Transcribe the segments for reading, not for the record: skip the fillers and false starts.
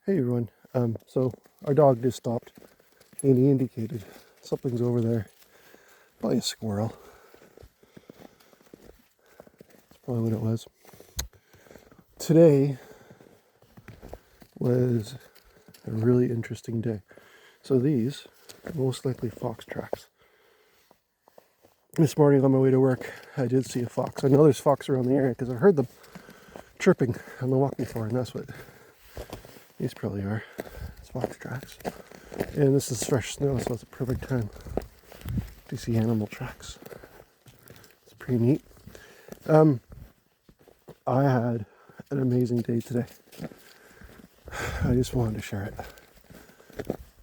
Hey everyone. So our dog just stopped and he indicated something's over there. Probably a squirrel. That's probably what it was. Today was a really interesting day. So these are most likely fox tracks. This morning on my way to work, I did see a fox. I know there's fox around the area because I've heard them chirping on the walk before, and that's what these probably are. It's fox tracks. And this is fresh snow, so it's a perfect time to see animal tracks. It's pretty neat. I had an amazing day today. I just wanted to share it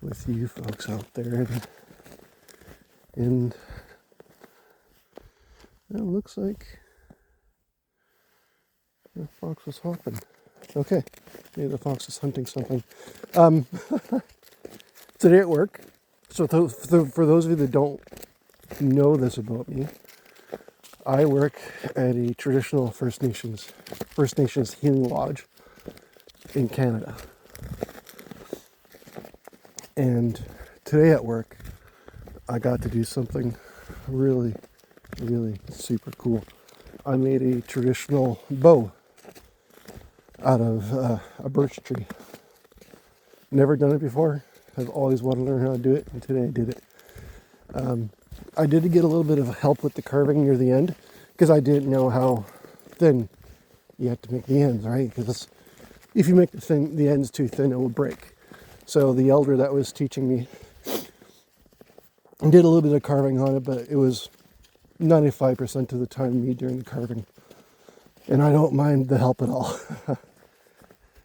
with you folks out there. And it looks like the fox was hopping. Okay, maybe the fox is hunting something. Today at work, so for those of you that don't know this about me, I work at a traditional First Nations healing lodge in Canada. And today at work, I got to do something really, really super cool. I made a traditional bow out of a birch tree. Never done it before. I've always wanted to learn how to do it, and today I did it. I did get a little bit of help with the carving near the end because I didn't know how thin you have to make the ends, right? Because if you make the ends too thin, it will break. So the elder that was teaching me did a little bit of carving on it, but it was 95% of the time me doing the carving. And I don't mind the help at all.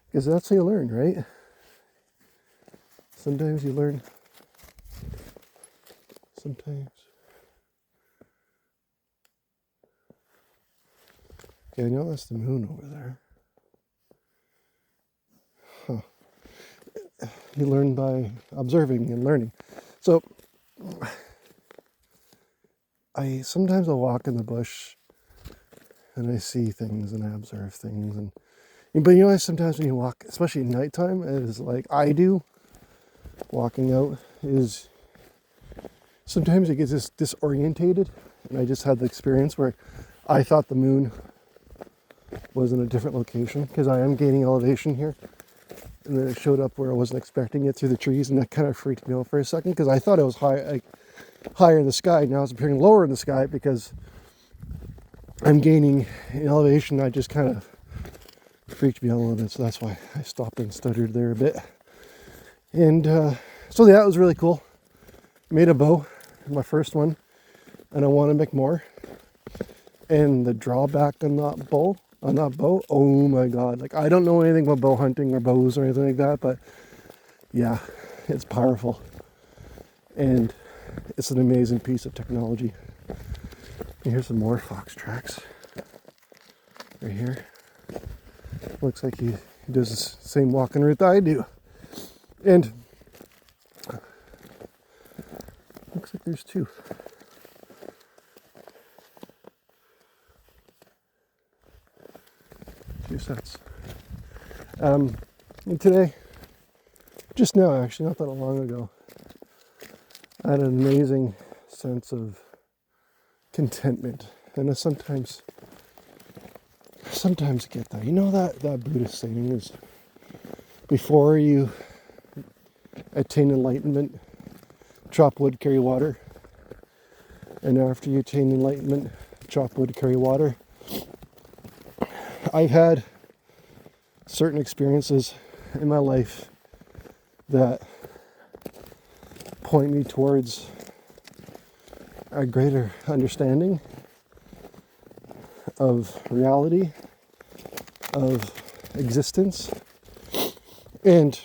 Because that's how you learn, right? Sometimes you learn. Sometimes. Okay, I know that's the moon over there. Huh. You learn by observing and learning. So, sometimes I'll walk in the bush and I see things and I observe things. But you know, sometimes when you walk, especially at nighttime, as like I do, walking out, is sometimes it gets disorientated. And I just had the experience where I thought the moon was in a different location because I am gaining elevation here. And then it showed up where I wasn't expecting it through the trees, and that kind of freaked me out for a second because I thought it was higher in the sky. Now it's appearing lower in the sky because I'm gaining in elevation. I just kind of freaked me out a little bit, so that's why I stopped and stuttered there a bit. And so yeah, it was really cool. Made a bow, my first one, and I want to make more. And the drawback on that bow, oh my god, like I don't know anything about bow hunting or bows or anything like that, but yeah, it's powerful. And it's an amazing piece of technology. And here's some more fox tracks. Right here. Looks like he does the same walking route that I do. And looks like there's two. Two sets. And today, just now actually, not that long ago, I had an amazing sense of contentment. And I sometimes get that. You know that Buddhist saying is, before you attain enlightenment, chop wood, carry water. And after you attain enlightenment, chop wood, carry water. I've had certain experiences in my life that point me towards a greater understanding of reality, of existence. And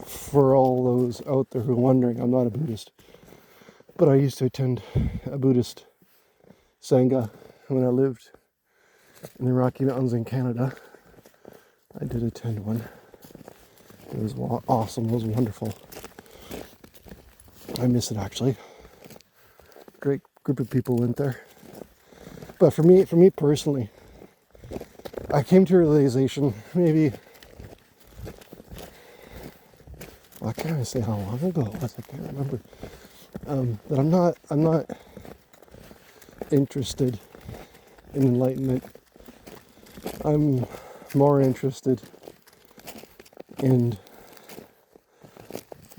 for all those out there who are wondering, I'm not a Buddhist, but I used to attend a Buddhist Sangha when I lived in the Rocky Mountains in Canada. I did attend one. It was awesome. It was wonderful. I miss it actually. Great group of people went there. But for me personally, I came to a realization maybe I can't even say how long ago it was. I can't remember. But I'm not interested in enlightenment. I'm more interested in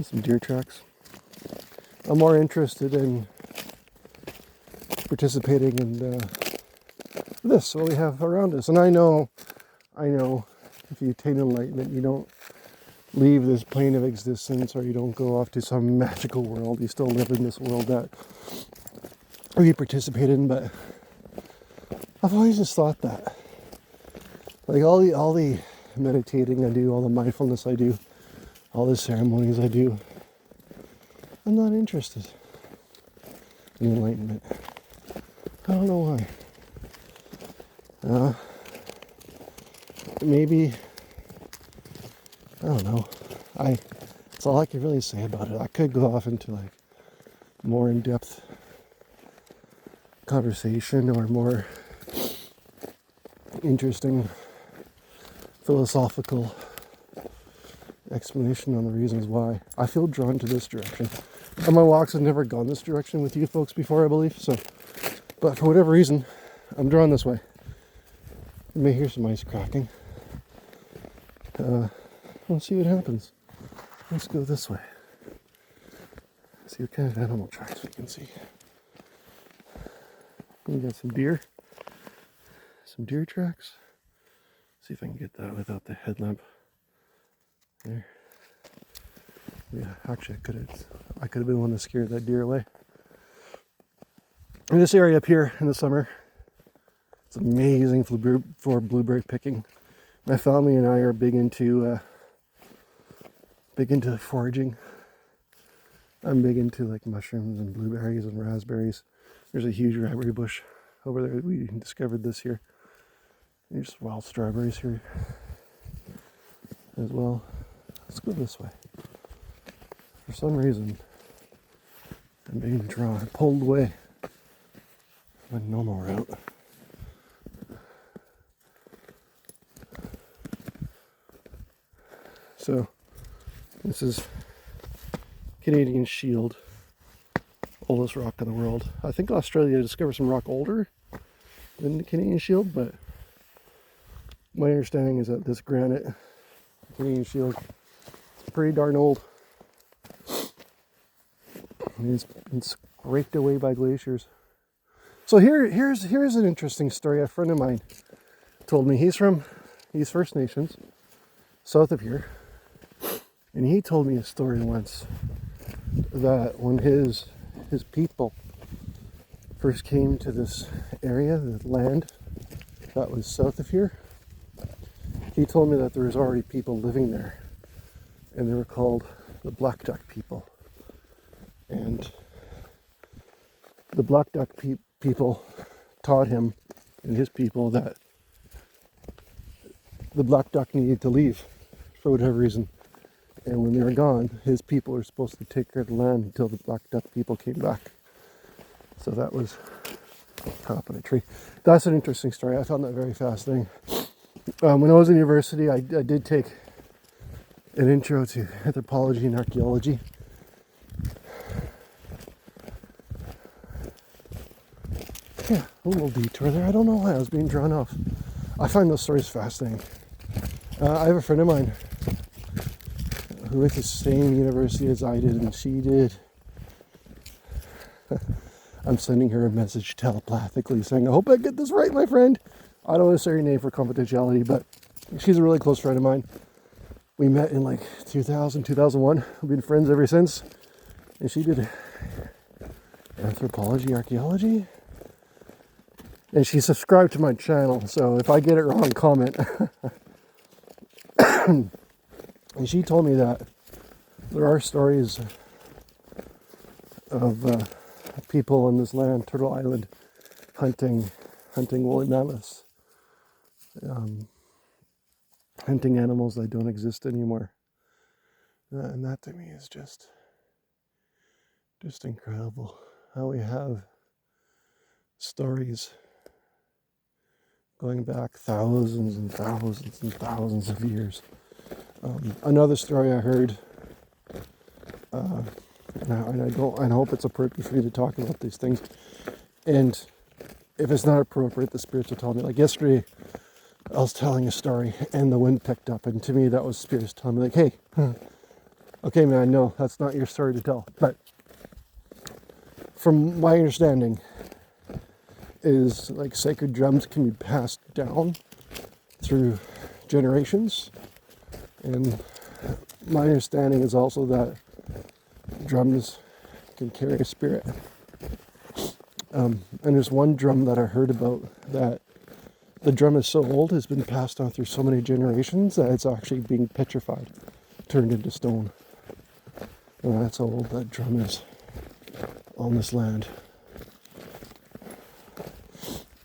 some deer tracks. I'm more interested in participating in this, what we have around us. And I know, if you attain enlightenment, you don't leave this plane of existence, or you don't go off to some magical world. You still live in this world that we participate in. But I've always just thought that, like all the meditating I do, all the mindfulness I do, all the ceremonies I do, I'm not interested in enlightenment. I don't know why. Maybe, I don't know. That's all I can really say about it. I could go off into like more in-depth conversation or more interesting philosophical explanation on the reasons why I feel drawn to this direction. On my walks, I've never gone this direction with you folks before, I believe. So, but for whatever reason, I'm drawn this way. You may hear some ice cracking. Let's see what happens. Let's go this way. See what kind of animal tracks we can see. We got some deer tracks. See if I can get that without the headlamp. There. Yeah, actually I could have been one that scared that deer away. In this area up here in the summer, it's amazing for blueberry picking. My family and I are big into foraging. I'm big into like mushrooms and blueberries and raspberries. There's a huge raspberry bush over there that we discovered this year. There's wild strawberries here as well. Let's go this way. For some reason, I'm being pulled away from my normal route. So, this is Canadian Shield, oldest rock in the world. I think Australia discovered some rock older than the Canadian Shield, but my understanding is that this granite, Canadian Shield, is pretty darn old. It's been scraped away by glaciers. So here's an interesting story. A friend of mine told me. He's First Nations, south of here. And he told me a story once that when his people first came to this area, the land that was south of here, he told me that there was already people living there, and they were called the Black Duck people. And the Black Duck people taught him and his people that the Black Duck needed to leave for whatever reason. And when they were gone, his people were supposed to take care of the land until the Black Duck people came back. So that was top of the tree. That's an interesting story. I found that very fascinating. When I was in university, I did take an intro to anthropology and archaeology. Yeah, a little detour there. I don't know why I was being drawn off. I find those stories fascinating. I have a friend of mine who went to the same university as I did, and she did. I'm sending her a message telepathically saying, I hope I get this right, my friend. I don't want to say her name for confidentiality, but she's a really close friend of mine. We met in like 2000, 2001. We've been friends ever since. And she did anthropology, archaeology. And she subscribed to my channel, so if I get it wrong, comment. And she told me that there are stories of people on this land, Turtle Island, hunting woolly mammoths, hunting animals that don't exist anymore. And that to me is just incredible. How we have stories going back thousands and thousands and thousands of years. Another story I heard And I hope it's appropriate for me to talk about these things. And if it's not appropriate, the spirits will tell me. Like yesterday, I was telling a story and the wind picked up, and to me that was spirits telling me like, hey, okay man, no, that's not your story to tell. But from my understanding is like sacred drums can be passed down through generations. And my understanding is also that drums can carry a spirit. And there's one drum that I heard about that the drum is so old, has been passed on through so many generations that it's actually being petrified, turned into stone. And that's how old that drum is on this land.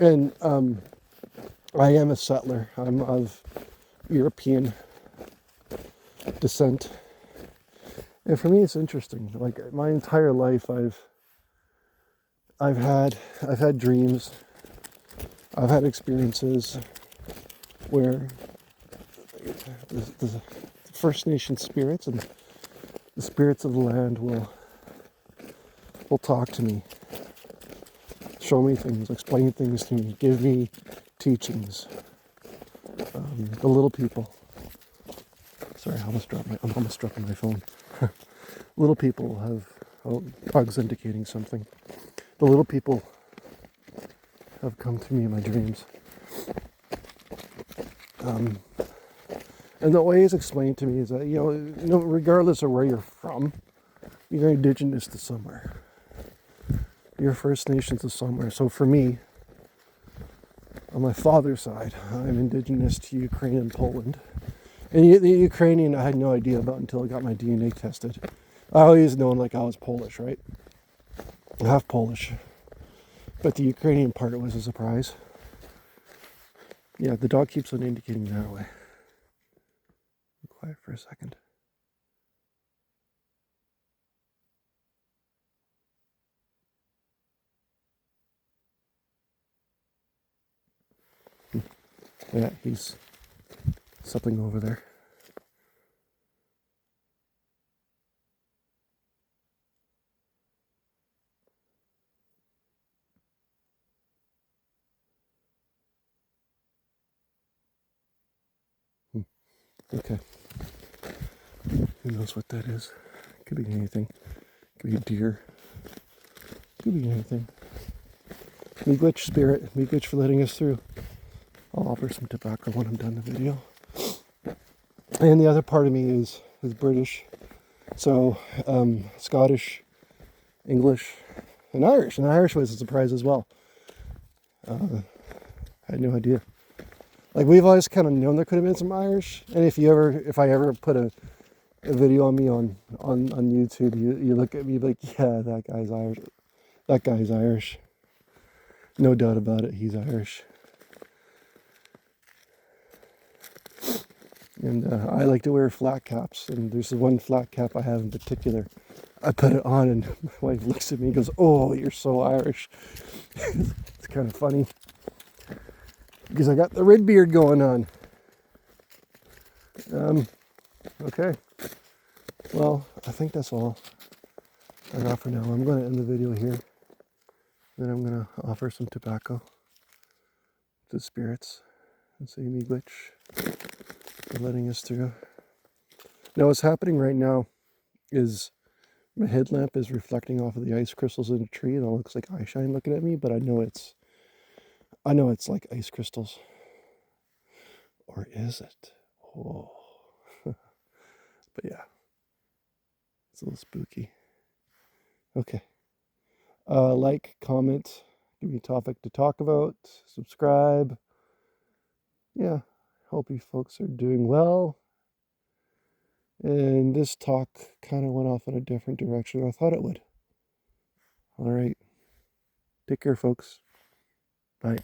And I am a settler. I'm of European descent. And for me, it's interesting. Like my entire life, I've had dreams. I've had experiences where the First Nation spirits and the spirits of the land will talk to me, show me things, explain things to me, give me teachings. The little people. Sorry, I'm almost dropping my phone. Little people have bugs indicating something. The little people have come to me in my dreams. And the way it's explained to me is that, regardless of where you're from, you're indigenous to somewhere. You're First Nations to somewhere. So for me, on my father's side, I'm indigenous to Ukraine and Poland. And the Ukrainian I had no idea about until I got my DNA tested. I always known like I was Polish, right? Half Polish. But the Ukrainian part was a surprise. Yeah, the dog keeps on indicating that way. Be quiet for a second. Yeah, he's something over there. Okay. Who knows what that is? Could be anything. Could be a deer. Could be anything. Miigwech spirit. Miigwech for letting us through. I'll offer some tobacco when I'm done the video. And the other part of me is British. So Scottish, English, and Irish. And Irish was a surprise as well. I had no idea. Like we've always kind of known there could have been some Irish. And if I ever put a video on me on YouTube, you look at me and be like, yeah, that guy's Irish. That guy's Irish. No doubt about it, he's Irish. And I like to wear flat caps, and there's the one flat cap I have in particular. I put it on, and my wife looks at me and goes, "Oh, you're so Irish." It's kind of funny because I got the red beard going on. Okay. Well, I think that's all I got for now. I'm going to end the video here. Then I'm going to offer some tobacco to spirits and say miigwech for letting us through. Now, what's happening right now is my headlamp is reflecting off of the ice crystals in the tree, and it looks like eye shine looking at me. But I know it's like ice crystals, or is it? Oh, but yeah, it's a little spooky. Okay, like, comment, give me a topic to talk about, subscribe. Yeah, hope you folks are doing well. And this talk kind of went off in a different direction than I thought it would. All right. Take care, folks. Bye.